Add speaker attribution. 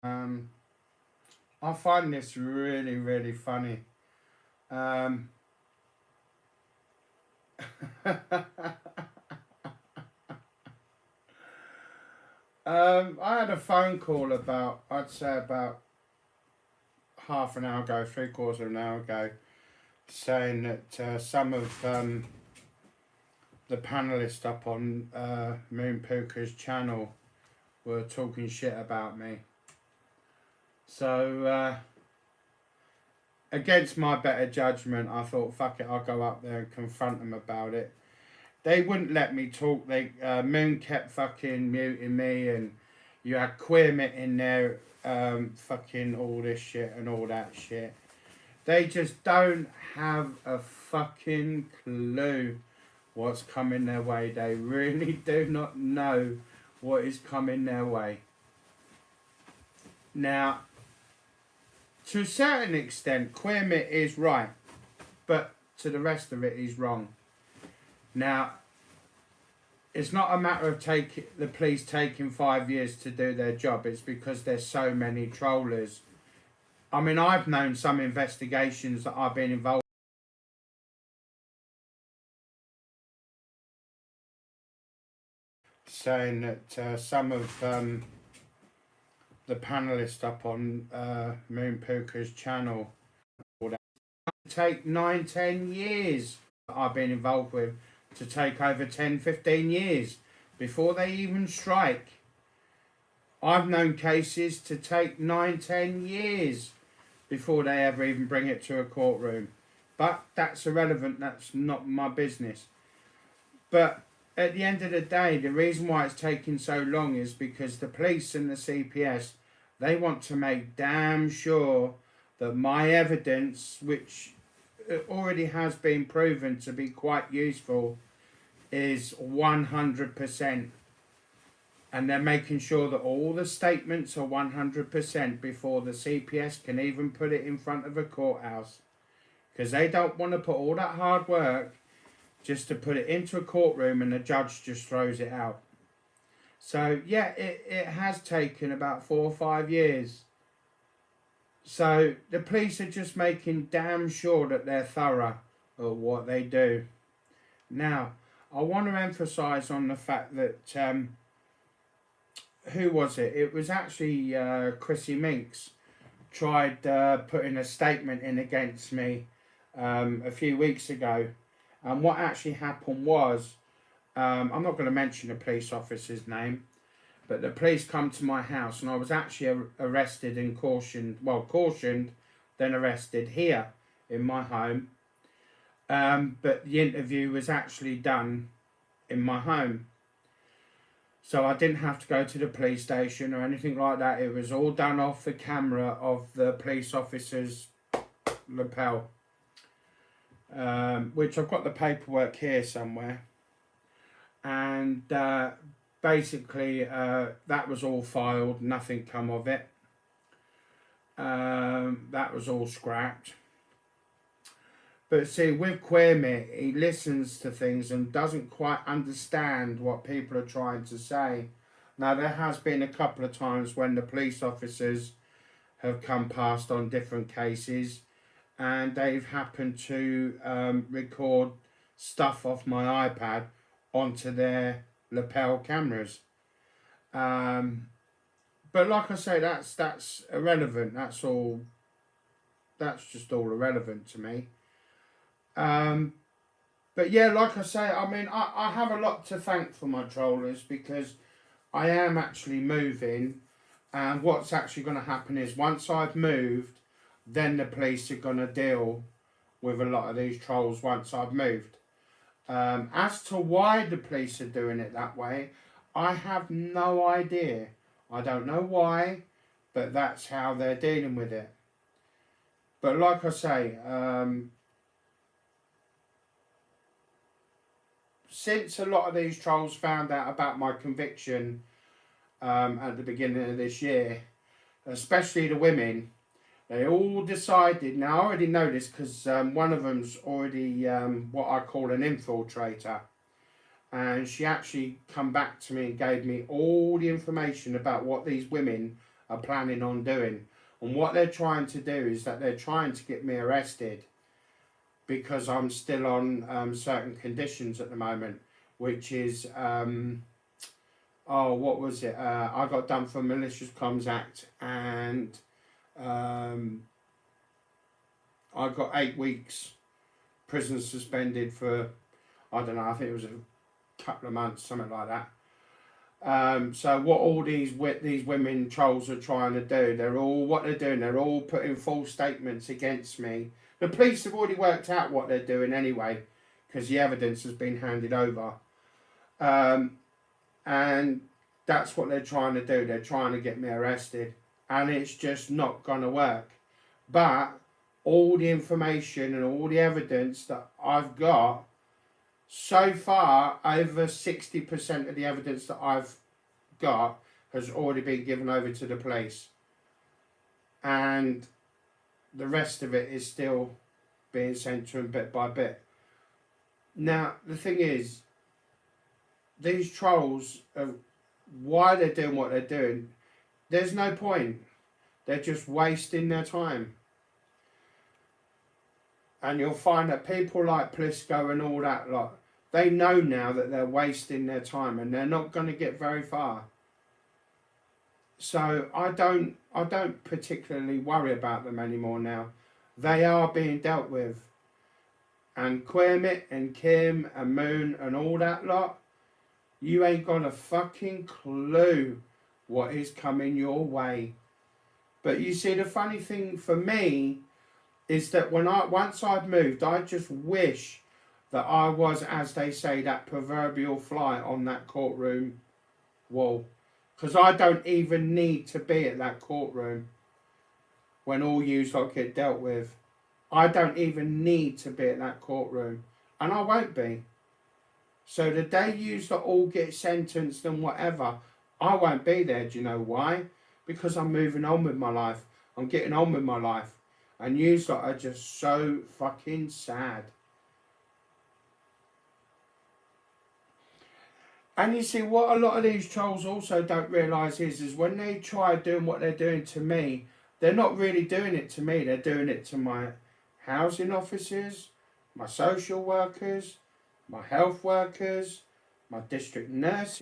Speaker 1: Um, I find this really, really funny. Um, I had a phone call about, I'd say about half an hour ago, three quarters of an hour ago, saying that some of the panelists up on Moon Puka's channel were talking shit about me. So, against my better judgment, I thought, fuck it, I'll go up there and confront them about it. They wouldn't let me talk. Moon kept fucking muting me, and you had Queermit in there, fucking all this shit and all that shit. They just don't have a fucking clue what's coming their way. They really do not know what is coming their way. Now, to a certain extent, Queermit is right, but to the rest of it, he's wrong. Now, it's not a matter of the police taking 5 years to do their job. It's because there's so many trollers. I mean, I've known some investigations that I've been involved saying that some of the panelists up on Moon Puka's channel take 9-10 years that I've been involved with to take over 10-15 years before they even strike. I've known cases to take 9-10 years before they ever even bring it to a courtroom. But that's irrelevant, that's not my business. But at the end of the day, the reason why it's taking so long is because the police and the CPS, they want to make damn sure that my evidence, which already has been proven to be quite useful, is 100%. And they're making sure that all the statements are 100% before the CPS can even put it in front of a courthouse. Because they don't want to put all that hard work just to put it into a courtroom and the judge just throws it out. So, yeah, it has taken about 4 or 5 years. So, the police are just making damn sure that they're thorough at what they do. Now, I want to emphasise on the fact that, who was it? It was actually Chrissy Minks tried putting a statement in against me a few weeks ago. And what actually happened was, I'm not going to mention the police officer's name, but the police come to my house and I was actually arrested and cautioned, then arrested here in my home. But the interview was actually done in my home. So I didn't have to go to the police station or anything like that. It was all done off the camera of the police officer's lapel. Which I've got the paperwork here somewhere. And basically that was all filed, nothing come of it. That was all scrapped. But see, with Queermit, he listens to things and doesn't quite understand what people are trying to say. Now, there has been a couple of times when the police officers have come past on different cases and they've happened to record stuff off my iPad onto their lapel cameras. But like I say, that's irrelevant. That's just all irrelevant to me. But yeah, like I say, I mean, I have a lot to thank for my trollers because I am actually moving, and what's actually going to happen is once I've moved, then the police are going to deal with a lot of these trolls once I've moved. As to why the police are doing it that way, I have no idea. I don't know why, but that's how they're dealing with it. But like I say, since a lot of these trolls found out about my conviction at the beginning of this year, especially the women, they all decided, now I already know this because one of them's already what I call an infiltrator, and she actually come back to me and gave me all the information about what these women are planning on doing. And what they're trying to do is that they're trying to get me arrested because I'm still on certain conditions at the moment, which is, what was it? I got done for Malicious Comms Act, and I got 8 weeks prison suspended for, I don't know, I think it was a couple of months, something like that. So what all these women trolls are trying to do, they're all putting false statements against me. The police have already worked out what they're doing anyway, because the evidence has been handed over. And that's what they're trying to do. They're trying to get me arrested, and it's just not going to work. But all the information and all the evidence that I've got so far, over 60% of the evidence that I've got has already been given over to the police, and the rest of it is still being sent to them bit by bit. Now, the thing is, these trolls, why they're doing what they're doing, there's no point. They're just wasting their time. And you'll find that people like Plisco and all that lot, they know now that they're wasting their time and they're not going to get very far. So I don't particularly worry about them anymore now. They are being dealt with. And Quermit and Kim and Moon and all that lot, you ain't got a fucking clue what is coming your way. But you see, the funny thing for me is that once I've moved, I just wish that I was, as they say, that proverbial fly on that courtroom wall. Because I don't even need to be at that courtroom when all yous lot get dealt with. I don't even need to be at that courtroom. And I won't be. So the day yous lot all get sentenced and whatever, I won't be there. Do you know why? Because I'm moving on with my life. I'm getting on with my life. And yous lot are just so fucking sad. And you see, what a lot of these trolls also don't realise is when they try doing what they're doing to me, they're not really doing it to me. They're doing it to my housing officers, my social workers, my health workers, my district nurses.